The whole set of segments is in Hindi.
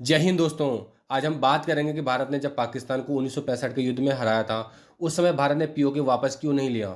जय हिंद दोस्तों। आज हम बात करेंगे कि भारत ने जब पाकिस्तान को 1965 के युद्ध में हराया था, उस समय भारत ने पीओके वापस क्यों नहीं लिया,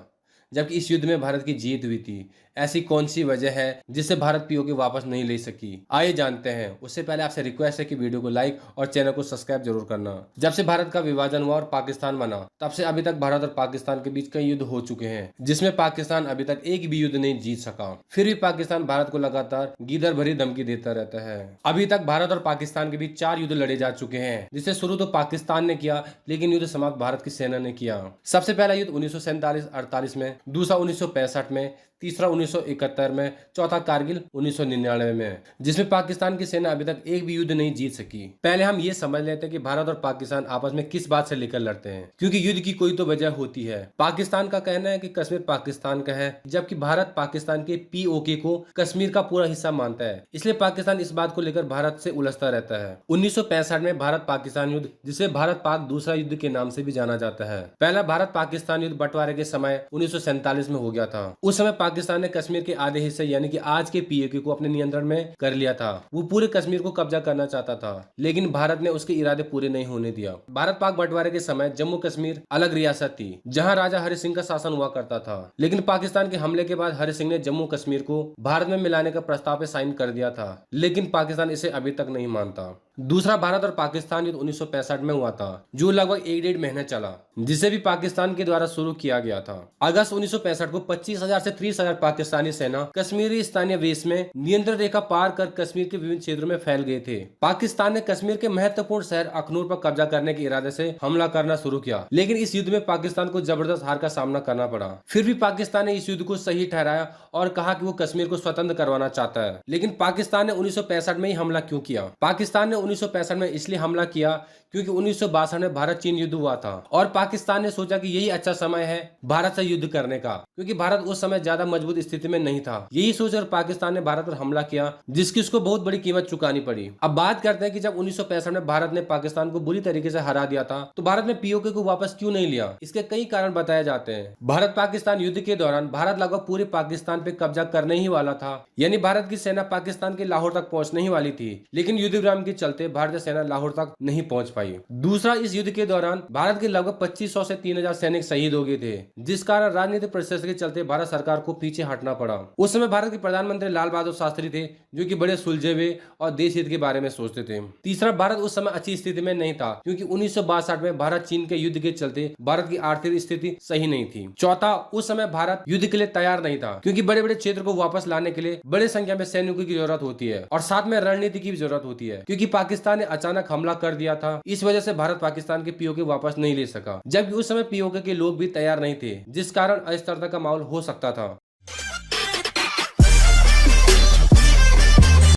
जबकि इस युद्ध में भारत की जीत हुई थी। ऐसी कौन सी वजह है जिससे भारत पीओके वापस नहीं ले सकी, आइए जानते हैं। उससे पहले आपसे रिक्वेस्ट है कि वीडियो को लाइक और चैनल को सब्सक्राइब जरूर करना। जब से भारत का विभाजन हुआ और पाकिस्तान बना, तब से अभी तक भारत और पाकिस्तान के बीच कई युद्ध हो चुके हैं, जिसमें पाकिस्तान अभी तक एक भी युद्ध नहीं जीत सका। फिर भी पाकिस्तान भारत को लगातार गीदड़ भरी धमकी देता रहता है। अभी तक भारत और पाकिस्तान के बीच 4 युद्ध लड़े जा चुके हैं, जिसे शुरू तो पाकिस्तान ने किया, लेकिन युद्ध समाप्त भारत की सेना ने किया। सबसे पहला युद्ध 1947-48 में, दूसरा 1965 में, तीसरा 1971 में, चौथा कारगिल 1999 में, जिसमें पाकिस्तान की सेना अभी तक एक भी युद्ध नहीं जीत सकी। पहले हम ये समझ लेते हैं कि भारत और पाकिस्तान आपस में किस बात से लेकर लड़ते हैं, क्योंकि युद्ध की कोई तो वजह होती है। पाकिस्तान का कहना है कि कश्मीर पाकिस्तान का है, जबकि भारत पाकिस्तान के पीओके को कश्मीर का पूरा हिस्सा मानता है। इसलिए पाकिस्तान इस बात को लेकर भारत से उलझता रहता है। 1965 में भारत पाकिस्तान युद्ध, जिसे भारत पाक दूसरा युद्ध के नाम से भी जाना जाता है, पहला भारत पाकिस्तान युद्ध बंटवारे के समय 1947 में हो गया था। उस समय पाकिस्तान ने कश्मीर के आधे हिस्से यानी कि आज के पीओके को अपने नियंत्रण में कर लिया था। वो पूरे कश्मीर को कब्जा करना चाहता था, लेकिन भारत ने उसके इरादे पूरे नहीं होने दिया। भारत पाक बंटवारे के समय जम्मू कश्मीर अलग रियासत थी, जहां राजा हरि सिंह का शासन हुआ करता था। लेकिन पाकिस्तान के हमले के बाद हरि सिंह ने जम्मू कश्मीर को भारत में मिलाने का प्रस्ताव पे साइन कर दिया था, लेकिन पाकिस्तान इसे अभी तक नहीं मानता। दूसरा भारत और पाकिस्तान युद्ध 1965 में हुआ था, जो लगभग 1 डेढ़ महीने चला, जिसे भी पाकिस्तान के द्वारा शुरू किया गया था। अगस्त 1965 को 25,000 से 30,000 पाकिस्तानी सेना कश्मीरी स्थानीय वेश में नियंत्रण रेखा पार कर कश्मीर के विभिन्न क्षेत्रों में फैल गए थे। पाकिस्तान ने कश्मीर के महत्वपूर्ण शहर अखनूर पर कब्जा करने के इरादे से हमला करना शुरू किया, लेकिन इस युद्ध में पाकिस्तान को जबरदस्त हार का सामना करना पड़ा। फिर भी पाकिस्तान ने इस युद्ध को सही ठहराया और कहा कि वो कश्मीर को स्वतंत्र करवाना चाहता है। लेकिन पाकिस्तान ने 1965 में ही हमला क्यों किया? पाकिस्तान ने 1965 में इसलिए हमला किया क्योंकि 1962 में भारत चीन युद्ध हुआ था और पाकिस्तान ने सोचा कि यही अच्छा समय है भारत से युद्ध करने का, क्योंकि भारत उस समय ज्यादा मजबूत स्थिति में नहीं था। यही सोचकर पाकिस्तान ने भारत पर हमला किया, जिसकी उसको बहुत बड़ी कीमत चुकानी पड़ी। अब बात करते हैं कि जब 1965 में भारत ने पाकिस्तान को बुरी तरीके से हरा दिया था, तो भारत ने पीओके को वापस क्यों नहीं लिया? इसके कई कारण बताए जाते हैं। भारत पाकिस्तान युद्ध के दौरान भारत लगभग पूरे पाकिस्तान पे कब्जा करने ही वाला था, यानी भारत की सेना पाकिस्तान के लाहौर तक पहुंचने ही वाली थी, लेकिन युद्ध विराम के चलते भारतीय सेना लाहौर तक नहीं पहुंच पाई। दूसरा, इस युद्ध के दौरान भारत के लगभग 2500 से 3000 सैनिक शहीद हो गए थे, जिस कारण राजनीतिक परिस्थिति के चलते भारत सरकार को पीछे हटना पड़ा। उस समय भारत के प्रधानमंत्री लाल बहादुर शास्त्री थे, जो कि बड़े सुलझे हुए और देश हित के बारे में सोचते थे। तीसरा, भारत उस समय अच्छी स्थिति में नहीं था, क्योंकि 1962 में भारत चीन के युद्ध के चलते भारत की आर्थिक स्थिति सही नहीं थी। चौथा, उस समय भारत युद्ध के लिए तैयार नहीं था, क्योंकि बड़े बड़े क्षेत्र को वापस लाने के लिए बड़े संख्या में सैनिकों की जरूरत होती है और साथ में रणनीति की भी जरूरत होती है, क्योंकि पाकिस्तान ने अचानक हमला कर दिया था। इस वजह से भारत पाकिस्तान के पीओके वापस नहीं ले सका, जबकि उस समय पीओके के लोग भी तैयार नहीं थे, जिस कारण अस्थिरता का माहौल हो सकता था।